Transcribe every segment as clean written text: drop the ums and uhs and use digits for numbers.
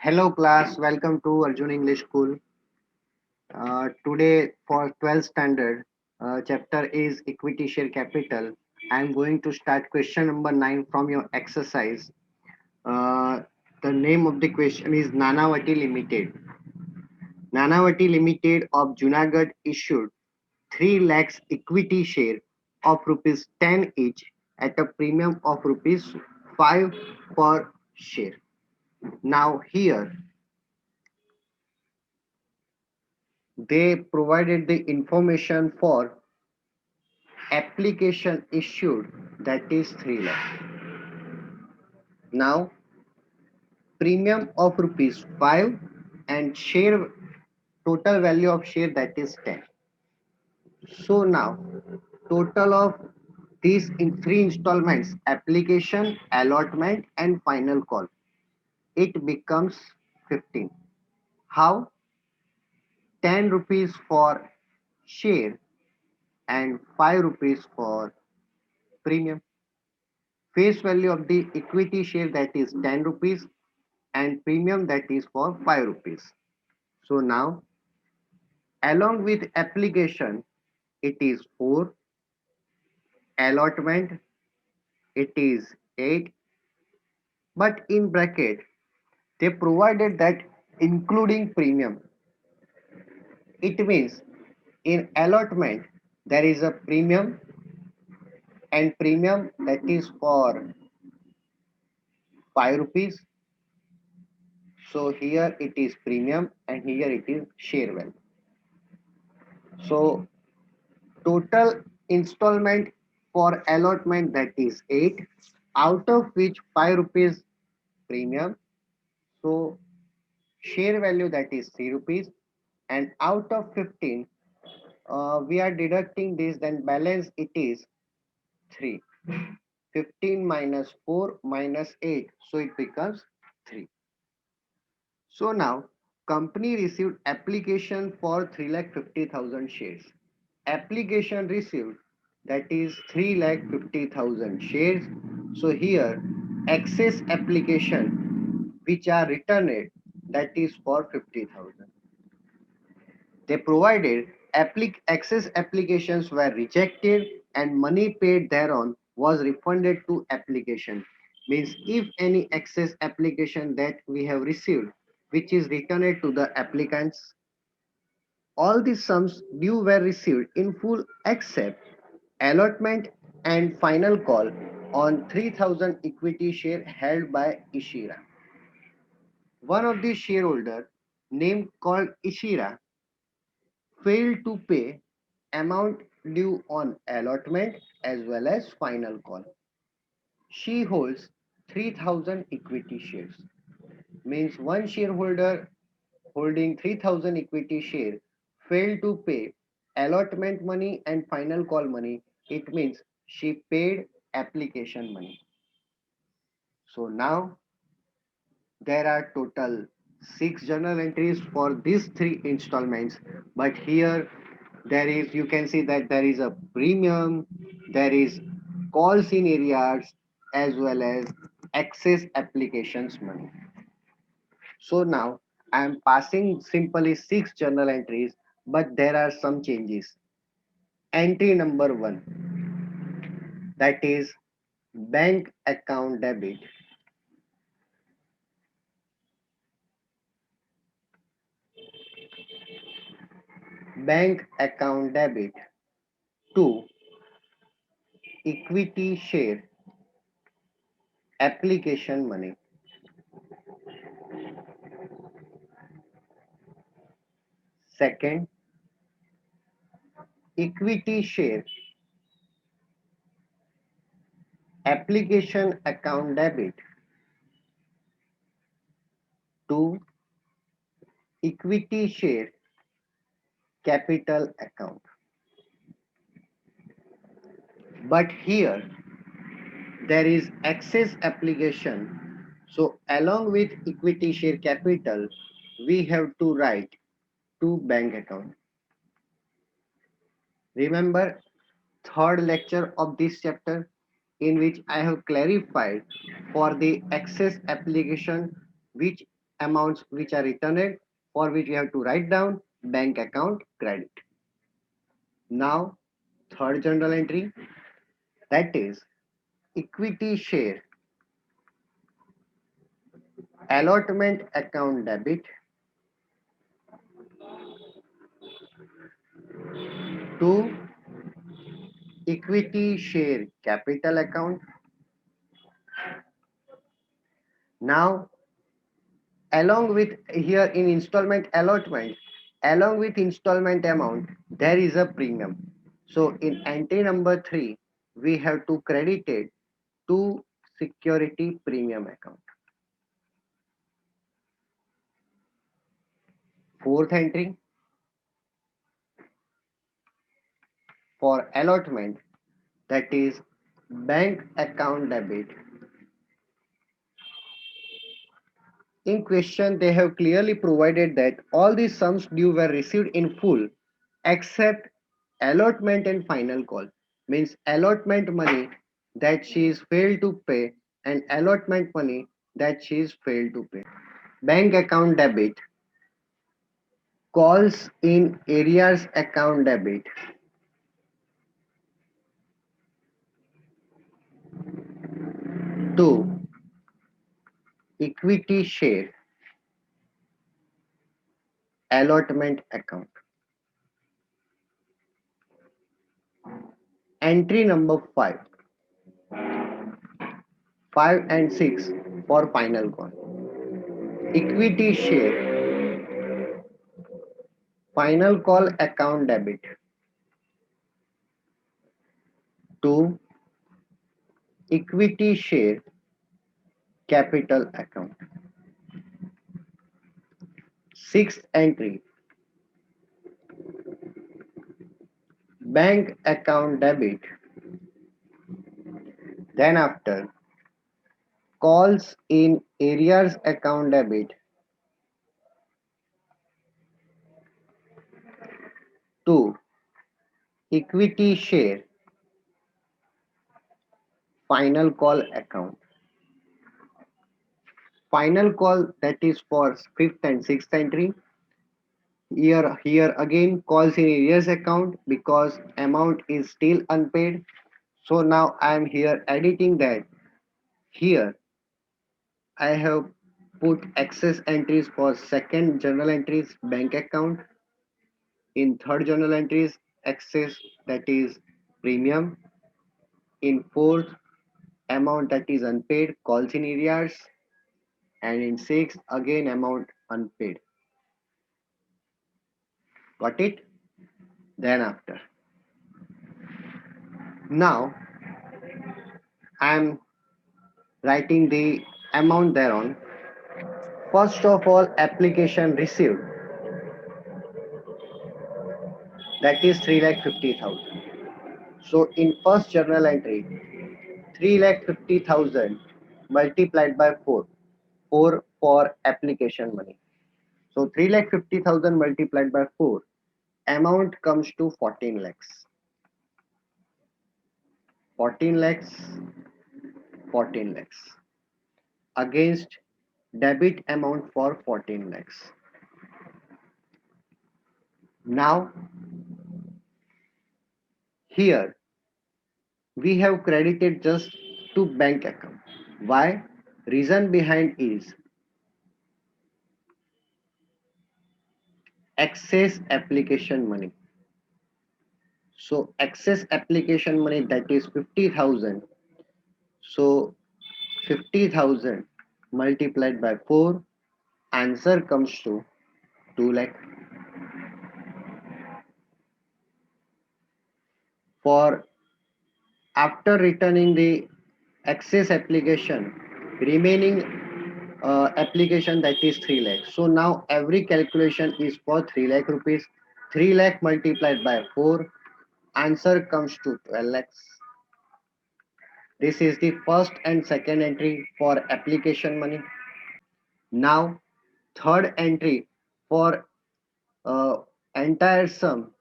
Hello class, welcome to Arjun English School. Today for 12th standard, chapter is equity share capital. I am going to start question number 9 from your exercise. Uh, the name of the question is Nanavati Limited. Nanavati Limited of Junagadh issued 3 lakhs equity share of rupees 10 each at a premium of rupees 5 per share. Now here they provided the information for application issued, that is 3 lakh. Now premium of rupees 5 and share total value of share, that is 10. So now total of these in 3 installments, application, allotment and final call, it becomes 15. How? 10 rupees for share and 5 rupees for premium. Face value of the equity share, that is 10 rupees, and premium, that is for 5 rupees. So now along with application it is 4, allotment it is 8, but in bracket they provided that including premium. It means in allotment there is a premium, and premium that is for 5 rupees. So here it is premium and here it is share value. So total installment for allotment, that is 8, out of which 5 rupees premium. So share value, that is 3 rupees, and out of 15 we are deducting this, then balance it is 3. 15 minus 4 minus 8, so it becomes 3. So now company received application for 3,50,000 shares. Application received, that is 3,50,000 shares. So here excess application which are returned, that is for 50,000. They provided excess applications were rejected and money paid thereon was refunded to application. Means if any excess application that we have received which is returned to the applicants, all the sums due were received in full except allotment and final call on 3,000 equity share held by Ishira. One of the shareholder named called Ishira failed to pay amount due on allotment as well as final call. She holds 3,000 equity shares. Means one shareholder holding 3,000 equity share failed to pay allotment money and final call money. It means she paid application money. So now there are total 6 journal entries for these 3 installments, but here there is, you can see that there is a premium, there is calls in areas as well as excess applications money. So now I am passing simply 6 journal entries, but there are some changes. Entry number 1, that is bank account debit. Bank account debit to equity share application money. Second, equity share application account debit to equity share capital account. But here there is excess application. So along with equity share capital, we have to write to bank account. Remember third lecture of this chapter in which I have clarified for the excess application which amounts which are returned, for which we have to write down bank account credit. Now, third journal entry, that is equity share allotment account debit to equity share capital account. Now, along with here in installment allotment, along with installment amount, there is a premium. So in entry number 3, we have to credit it to security premium account. Fourth entry for allotment, that is bank account debit. In question, they have clearly provided that all the sums due were received in full except allotment and final call. Means allotment money that she is failed to pay and allotment money that she is failed to pay. Bank account debit, calls in arrears account debit to equity share allotment account. Entry number 5 and 6 for final call. Equity share final call account debit to equity share capital account. Sixth entry, bank account debit. Then after, calls in arrears account debit to equity share final call account. Final call, that is for fifth and sixth entry. Here again calls in arrears account because amount is still unpaid. So now I am here editing that. Here I have put excess entries for second journal entries bank account. In third journal entries excess, that is premium. In fourth, amount that is unpaid calls in arrears. And in sixth, again amount unpaid. Got it? Then after, now I am writing the amount thereon. First of all, application received, that is 3,50,000. So in first journal entry, 3,50,000 multiplied by 4, 4 for application money. So 3,50,000 multiplied by 4, amount comes to 14 lakhs. 14 lakhs, 14 lakhs against debit amount for 14 lakhs. Now here we have credited just to bank account. Why? Reason behind is excess application money. So excess application money, that is 50,000. So 50,000 multiplied by 4, answer comes to 2 lakh. For after returning the excess application, remaining application, that is 3 lakh. So now every calculation is for 3 lakh rupees. 3 lakh multiplied by 4, answer comes to 12 lakhs. This is the first and second entry for application money. Now third entry for entire sum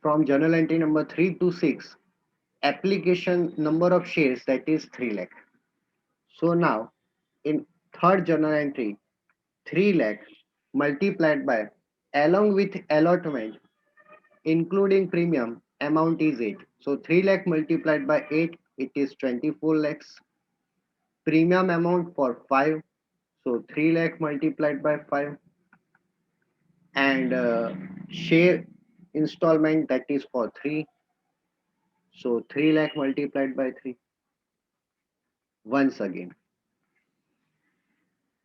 from journal entry number 3 to 6, application number of shares, that is 3 lakh. So now in third journal entry, 3 lakh multiplied by, along with allotment including premium, amount is 8. So 3 lakh multiplied by 8, it is 24 lakhs. Premium amount for 5, so 3 lakh multiplied by 5. And share installment, that is for 3, so 3 lakh multiplied by 3. Once again,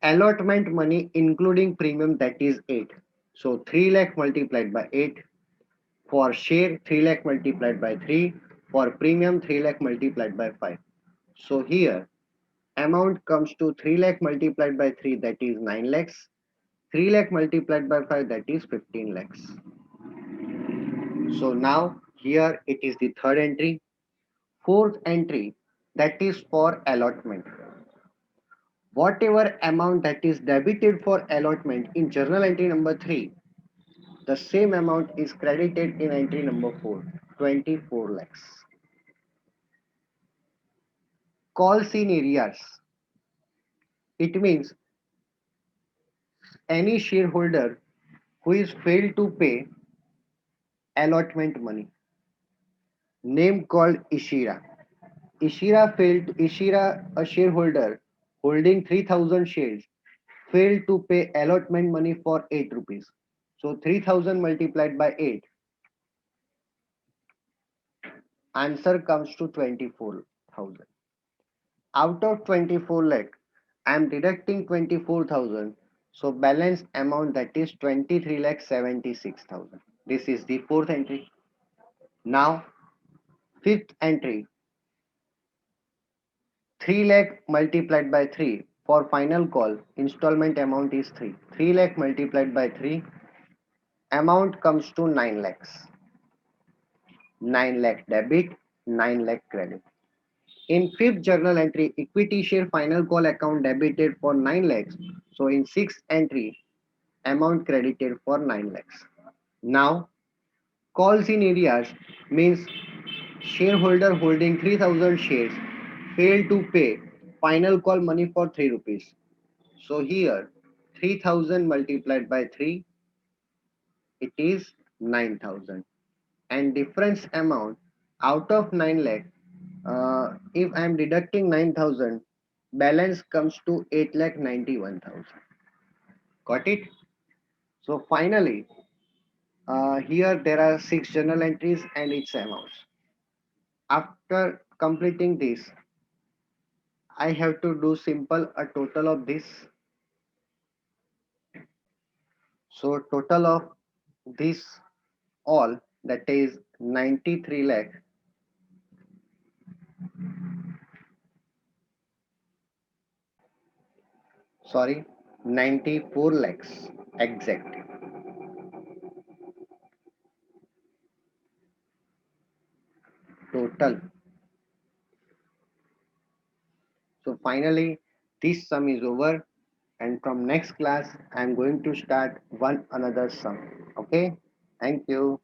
allotment money including premium, that is 8, so 3 lakh multiplied by 8. For share, 3 lakh multiplied by 3. For premium, 3 lakh multiplied by 5. So here amount comes to 3 lakh multiplied by 3, that is 9 lakhs. 3 lakh multiplied by 5, that is 15 lakhs. So now here it is the third entry. Fourth entry, that is for allotment. Whatever amount that is debited for allotment in journal entry number 3, the same amount is credited in entry number 4, 24 lakhs. Calls in areas. It means any shareholder who is failed to pay allotment money. Name called Ishira. Ishira, a shareholder holding 3000 shares, failed to pay allotment money for 8 rupees. So 3000 multiplied by 8, answer comes to 24,000. Out of 24 lakh, I am deducting 24,000. So balance amount, that is 23 lakh 76,000. This is the fourth entry. Now fifth entry, 3 lakh multiplied by 3. For final call, installment amount is 3. 3 lakh multiplied by 3, amount comes to 9 lakhs. 9 lakh debit, 9 lakh credit. In fifth journal entry, equity share final call account debited for 9 lakhs. So in sixth entry, amount credited for 9 lakhs. Now, calls in areas means shareholder holding 3000 shares failed to pay final call money for 3 rupees. So here 3000 multiplied by 3, it is 9000. And difference amount out of 9 lakh, if I am deducting 9000, balance comes to 8 lakh 91,000. Got it? So finally, here there are 6 journal entries and its amounts. After completing this, I have to do simple a total of this. So total of this all, that is 93 lakh, sorry, 94 lakhs exact. Total. So finally this sum is over, and from next class I am going to start one another sum. Okay, thank you.